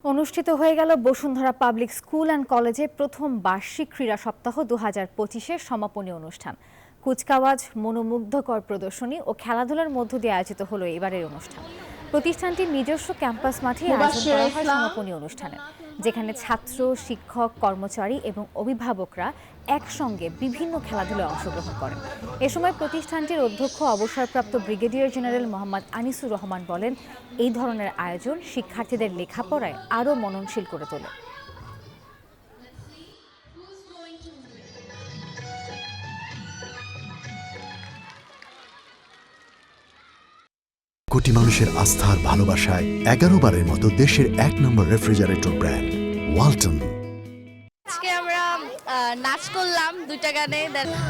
অনুষ্ঠিত হয়ে গেল বসুন্ধরা পাবলিক স্কুল অ্যান্ড কলেজে প্রথম বার্ষিক ক্রীড়া সপ্তাহ 2025-এর সমাপনী অনুষ্ঠান। কুচকাওয়াজ, মনোমুগ্ধকর প্রদর্শনী ও খেলাধুলার মধ্য দিয়ে আয়োজিত হলো এবারের অনুষ্ঠান। প্রতিষ্ঠানটির নিজস্ব ক্যাম্পাস মাঠে আয়োজন করা হয় সমাপনী অনুষ্ঠানের, যেখানে ছাত্র, শিক্ষক, কর্মচারী এবং অভিভাবকরা একসঙ্গে বিভিন্ন খেলাধুলায় অংশগ্রহণ করেন। এ সময় প্রতিষ্ঠানটির অধ্যক্ষ অবসরপ্রাপ্ত ব্রিগেডিয়ার জেনারেল মোহাম্মদ আনিসুর রহমান বলেন, এই ধরনের আয়োজন শিক্ষার্থীদের লেখাপড়ায় আরও মননশীল করে তোলে। কোটি মানুষের আস্থার ভালোবাসায় 11 বারের মতো দেশের 1 নম্বর রেফ্রিজারেটর ব্র্যান্ড ওয়ালটন। আজকে আমরা নাচ করলাম 2টা গানে,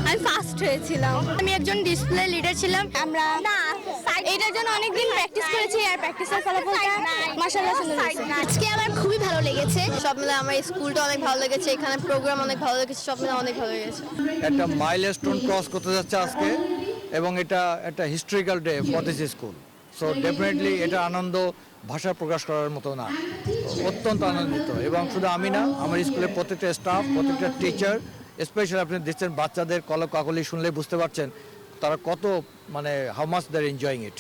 আমি ফার্স্ট হয়েছিলাম। আমি একজন ডিসপ্লে লিডার ছিলাম। আমরা এটার জন্য অনেকদিন প্র্যাকটিস করেছি আর প্র্যাকটিসের ফলাফলটা মাশাআল্লাহ সুন্দর হয়েছে। আজকে আমার খুবই ভালো লেগেছে। সব মিলে আমার স্কুলটা অনেক ভালো লেগেছে, এখানে প্রোগ্রাম অনেক ভালো লেগেছে, সব মিলে অনেক ভালো লেগেছে। একটা মাইলস্টোন ক্রস করতে যাচ্ছে আজকে, এবং এটা একটা historical day for this school. So definitely এটা আনন্দ ভাষা প্রকাশ করার মতো না, অত্যন্ত আনন্দিত। এবং শুধু আমি না, আমার স্কুলের প্রত্যেকটা স্টাফ, প্রত্যেকটা টিচার, স্পেশালি আপনি দেখছেন বাচ্চাদের কলকাকলি শুনলে বুঝতে পারছেন তারা কত how much they are enjoying it.